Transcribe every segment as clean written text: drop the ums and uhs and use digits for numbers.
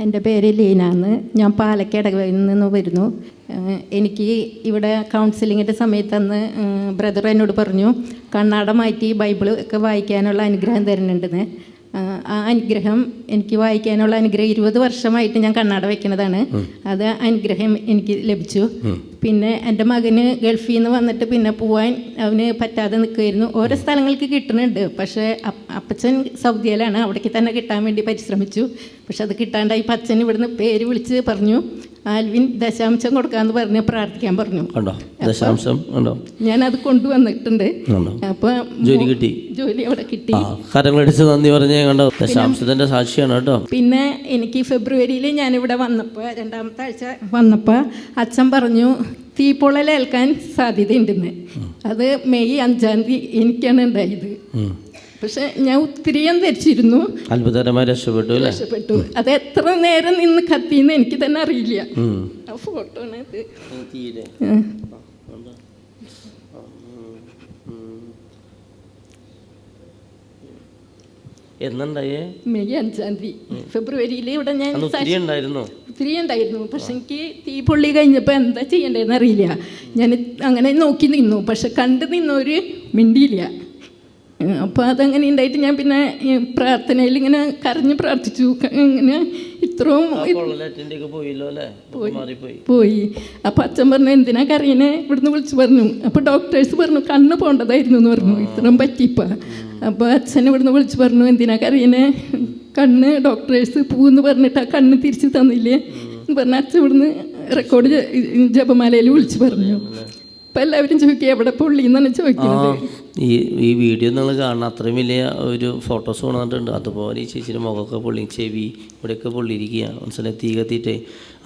എൻ്റെ പേര് ലീന എന്ന്. ഞാൻ പാലക്കാട് നിന്ന് വരുന്നു. എനിക്ക് ഇവിടെ കൗൺസിലിങ്ങിൻ്റെ സമയത്ത് അന്ന് ബ്രദർ എന്നോട് പറഞ്ഞു കണ്ണാട മാറ്റി ബൈബിൾ ഒക്കെ വായിക്കാനുള്ള അനുഗ്രഹം തരുന്നുണ്ടെന്ന്. ആ അനുഗ്രഹം എനിക്ക് വായിക്കാനുള്ള അനുഗ്രഹം 20 വർഷമായിട്ട് ഞാൻ കണ്ണാട വയ്ക്കുന്നതാണ്. അത് അനുഗ്രഹം എനിക്ക് ലഭിച്ചു. പിന്നെ എൻ്റെ മകന് ഗൾഫിൽ നിന്ന് വന്നിട്ട് പിന്നെ പോവാൻ അവന് പറ്റാതെ നിൽക്കുമായിരുന്നു. ഓരോ സ്ഥലങ്ങൾക്ക് കിട്ടുന്നുണ്ട്, പക്ഷേ അപ്പച്ചൻ സൗദിയിലാണ്, അവിടേക്ക് തന്നെ കിട്ടാൻ വേണ്ടി പരിശ്രമിച്ചു. പക്ഷെ അത് കിട്ടാണ്ടായി. അച്ഛൻ ഇവിടുന്ന് പേര് വിളിച്ച് പറഞ്ഞു ആൽവിൻ ദശാംശം കൊടുക്കാന്ന് പറഞ്ഞ് പ്രാർത്ഥിക്കാൻ പറഞ്ഞു. ഞാനത് കൊണ്ടുവന്നിട്ടുണ്ട്. അപ്പൊ ജോലി അവിടെ കിട്ടി. നന്ദി പറഞ്ഞേ. കണ്ടോ, ദശാംശത്തിന്റെ സാക്ഷിയാണ് കേട്ടോ. പിന്നെ എനിക്ക് ഫെബ്രുവരിയിൽ ഞാനിവിടെ വന്നപ്പോൾ, 2ാമത്തെ ആഴ്ച വന്നപ്പോൾ അച്ഛൻ പറഞ്ഞു തീപ്പൊള്ളലേൽക്കാൻ സാധ്യതയുണ്ടെന്ന്. അത് മെയ് 5-ാം തീയതി എനിക്കാണ് ഉണ്ടായത്. പക്ഷെ ഞാൻ ഒത്തിരിയും ധരിച്ചിരുന്നു. അത്ഭുതകരമായി രക്ഷപ്പെട്ടു. അത് എത്ര നേരം നിന്ന് കത്തിന്ന് എനിക്ക് തന്നെ അറിയില്ല. ആ ഫോട്ടോ ആണ് ഇത്. മെയ് 5-ാം തീയതി ഫെബ്രുവരിയിൽ ഇവിടെ ഞാൻ ഒത്തിരി ഉണ്ടായിരുന്നു. പക്ഷെ എനിക്ക് തീ പൊള്ളി കഴിഞ്ഞപ്പോൾ എന്താ ചെയ്യേണ്ടതെന്ന് അറിയില്ല. ഞാൻ അങ്ങനെ നോക്കി നിന്നു, പക്ഷെ കണ്ടു നിന്നൊരു മിണ്ടിയില്ല. അപ്പോൾ അതങ്ങനെ ഉണ്ടായിട്ട് ഞാൻ പിന്നെ പ്രാർത്ഥനയിൽ ഇങ്ങനെ കരഞ്ഞ് പ്രാർത്ഥിച്ചു. ഇങ്ങനെ ഇത്രയും പോയി. അപ്പം അച്ഛൻ പറഞ്ഞു എന്തിനാ കരയനെ, ഇവിടുന്ന് വിളിച്ച് പറഞ്ഞു. അപ്പോൾ ഡോക്ടേഴ്സ് പറഞ്ഞു കണ്ണ് പോകേണ്ടതായിരുന്നു എന്ന് പറഞ്ഞു, ഇത്രയും പറ്റിയിപ്പോൾ. അപ്പോൾ അച്ഛൻ ഇവിടുന്ന് വിളിച്ച് പറഞ്ഞു എന്തിനാ കരയനെ, കണ്ണ് ഡോക്ടേഴ്സ് പൂന്ന് പറഞ്ഞിട്ട് ആ കണ്ണ് തിരിച്ച് തന്നില്ലേ എന്ന് പറഞ്ഞ അച്ഛൻ ഇവിടുന്ന് റെക്കോർഡ് ജപമാലയിൽ വിളിച്ച് പറഞ്ഞു. അപ്പം എല്ലാവരും ചോദിക്കുക എവിടെ പൊള്ളി എന്നാണ് ചോദിക്കുന്നത്. ഈ വീഡിയോ നിങ്ങൾ കാണണം, അത്രയും വലിയ ഒരു ഫോട്ടോസ് കൊണ്ടുവന്നിട്ടുണ്ട്. അതുപോലെ ഈ ചേച്ചിയുടെ മുഖമൊക്കെ പൊള്ളി, ചെവി ഇവിടെയൊക്കെ പൊള്ളിയിരിക്കുക, മനസ്സിലായി, തീ കത്തിയിട്ടേ.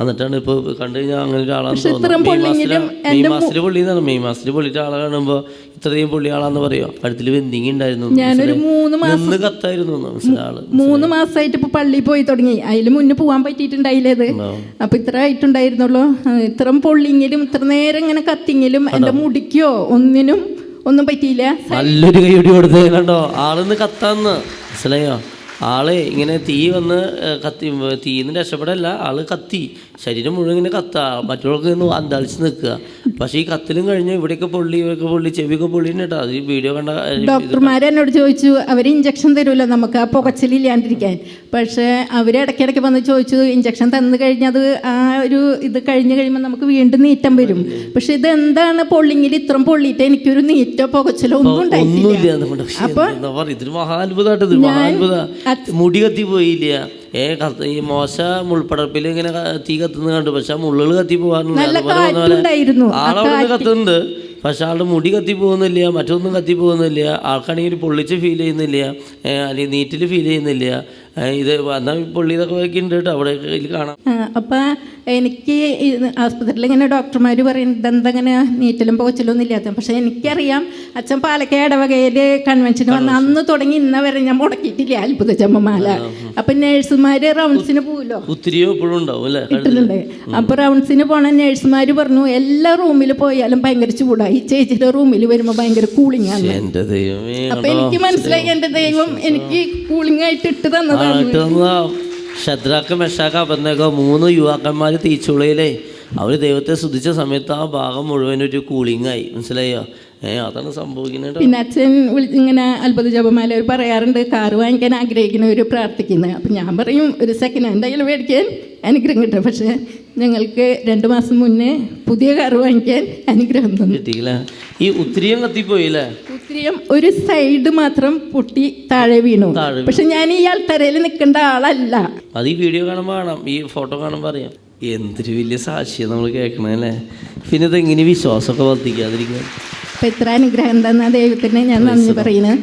എന്നിട്ടാണ് ഇപ്പോൾ കണ്ടു കഴിഞ്ഞാൽ അങ്ങനെ ഒരാളാണെന്ന് തോന്നുന്നു. മെയ് മാസത്തിൽ പൊള്ളിയെന്നാണ്. മെയ് മാസത്തിൽ പൊള്ളിയിട്ട് ആളെ കാണുമ്പോൾ ഇത്രയും പൊള്ളിയ ആളാന്ന് പറയുമോ. കഴുത്തിൽ വെന്തിങ്ങി ഉണ്ടായിരുന്നു, നിന്ന് കത്തായിരുന്നു മനസ്സിലാള്. 3 മാസമായിട്ട് ഇപ്പോൾ പള്ളിയിൽ പോയി തുടങ്ങി. അതിൽ മുന്നേ പോകാൻ പറ്റിയിട്ടുണ്ടായില്ലേത്. അപ്പം ഇത്ര ആയിട്ടുണ്ടായിരുന്നുള്ളൂ. ഇത്രയും പൊള്ളിയെങ്കിലും ഇത്ര നേരം ഇങ്ങനെ കത്തിയെങ്കിലും എൻ്റെ മുടിക്കോ ഒന്നും പറ്റിയില്ല. നല്ലൊരു കൈയടി കൊടുത്തേ. കണ്ടോ, ആളിന്ന് കത്താന്ന് മനസ്സിലായോ. ആള് ഇങ്ങനെ തീ വന്ന് തീന്ന് രക്ഷപ്പെടല്ല, ആള് കത്തി, ശരീരം മുഴുവൻ ഇങ്ങനെ കത്താ, മറ്റുള്ളവർക്ക് നിന്ന് അന്താളിച്ച് നിൽക്കുക. പക്ഷെ ഈ കത്തിലും കഴിഞ്ഞ് ഇവിടെയൊക്കെ പൊള്ളി, ചെവിയൊക്കെ പൊള്ളിന് കേട്ടോ. അത് ഈ വീഡിയോ കണ്ട ഡോക്ടർമാരെന്നോട് ചോദിച്ചു, അവർ ഇഞ്ചക്ഷൻ തരുമല്ലോ നമുക്ക് ആ പുകച്ചിലില്ലാണ്ടിരിക്കാൻ. പക്ഷേ അവർ ഇടയ്ക്കിടയ്ക്ക് വന്ന് ചോദിച്ചു ഇഞ്ചക്ഷൻ തന്നു കഴിഞ്ഞത് ആ ഒരു ഇത് കഴിഞ്ഞ് കഴിയുമ്പോൾ നമുക്ക് വീണ്ടും നീറ്റം വരും. പക്ഷെ ഇതെന്താണ് പൊള്ളിങ്ങിൽ ഇത്രയും പൊള്ളിയിട്ട് എനിക്കൊരു നീറ്റോ പുകച്ചിലോ ഒന്നും ഉണ്ടായിട്ടില്ല. അപ്പൊ ഇതൊരു മഹാത്ഭുതമായിട്ട് മുടി കത്തി പോയില്ല. ഈ മോശ മുൾപ്പടർപ്പിൽ ഇങ്ങനെ തീ കത്തുന്ന കണ്ടു. പക്ഷെ മുള്ളുകൾ കത്തി പോകാറുണ്ട്. ആളവിടെ കത്തുന്നുണ്ട്, പക്ഷെ ആളുടെ മുടി കത്തി പോകുന്നില്ല, മറ്റൊന്നും കത്തി പോകുന്നില്ല. ആൾക്കാണെങ്കിൽ പൊള്ളിച്ച് ഫീൽ ചെയ്യുന്നില്ല, അല്ലെങ്കിൽ നീറ്റിൽ ഫീൽ ചെയ്യുന്നില്ല. ഇത് എന്നാൽ പൊള്ളിയതൊക്കെ വയ്ക്കുന്നുണ്ട് കേട്ടോ, അവിടെ കാണാം. അപ്പം എനിക്ക് ആസ്പത്രിയിൽ ഇങ്ങനെ ഡോക്ടർമാർ പറയുന്നത് ഇതെന്തങ്ങനെ നീറ്റലും പോച്ചലും ഒന്നും ഇല്ലാത്ത. പക്ഷെ എനിക്കറിയാം അച്ഛൻ പാലക്കാട് ഇടവകയിൽ കൺവെൻഷന് വന്ന് അന്ന് തുടങ്ങി ഇന്ന വരെ ഞാൻ മുടക്കിയിട്ടില്ല അത്ഭുത ജപമാല. അപ്പം നേഴ്സുമാർ റൗണ്ട്സിന് പോകുമല്ലോ, ഇട്ടിട്ടുണ്ട്. അപ്പോൾ റൗണ്ട്സിന് പോണ നേഴ്സുമാർ പറഞ്ഞു എല്ലാ റൂമിൽ പോയാലും ഭയങ്കര ചൂടായി, ചേച്ചിയുടെ റൂമിൽ വരുമ്പോൾ ഭയങ്കര കൂളിംഗ് ആണ്. അപ്പം എനിക്ക് മനസ്സിലായി എൻ്റെ ദൈവം എനിക്ക് കൂളിംഗ് ആയിട്ട് ഇട്ട് തന്നതാണ്. ശദ്രാക്ക് മെഷാക്ക് അബദ്നേഗോ 3 യുവാക്കന്മാർ തീച്ചുളയിലേ അവർ ദൈവത്തെ സ്തുതിച്ച സമയത്ത് ആ ഭാഗം മുഴുവൻ ഒരു കൂളിംഗ് ആയി, മനസ്സിലായോ. അതാണ് സംഭവിക്കുന്നത്. പിന്നെ അച്ഛൻ ഇങ്ങനെ അത്ഭുത ജപമാല പറയാറുണ്ട് കാറ് വാങ്ങിക്കാൻ ആഗ്രഹിക്കുന്നവർ പ്രാർത്ഥിക്കുന്നത്. അപ്പം ഞാൻ പറയും ഒരു സെക്കൻഡ് ഹാൻഡ് ആയാലും മേടിക്കാൻ അനുഗ്രഹം കിട്ടും. പക്ഷേ ഞങ്ങൾക്ക് 2 മാസം മുന്നേ പുതിയ കാറ് വാങ്ങിക്കാൻ അനുഗ്രഹം തന്നിട്ടില്ല. ഈ ഉത്തിരിയം കത്തിപ്പോയില്ലേ, ഉത്തിരിയം ഒരു സൈഡ് മാത്രം പൊട്ടി താഴെ വീണു. പക്ഷെ ഞാൻ ഈ ആൾത്തരയിൽ നിൽക്കേണ്ട ആളല്ല. അത് ഈ വീഡിയോ കാണുമ്പോൾ കാണാം, ഈ ഫോട്ടോ കാണുമ്പോൾ അറിയാം. എന്തൊരു വലിയ സാക്ഷിയാണ് നമ്മൾ കേൾക്കണല്ലേ. പിന്നെ ഇതെങ്ങനെ വിശ്വാസമൊക്കെ വർദ്ധിക്കാതിരിക്കുക. അപ്പം എത്ര അനുഗ്രഹം തന്ന ദൈവത്തിന് ഞാൻ നന്ദി പറയുന്നത്.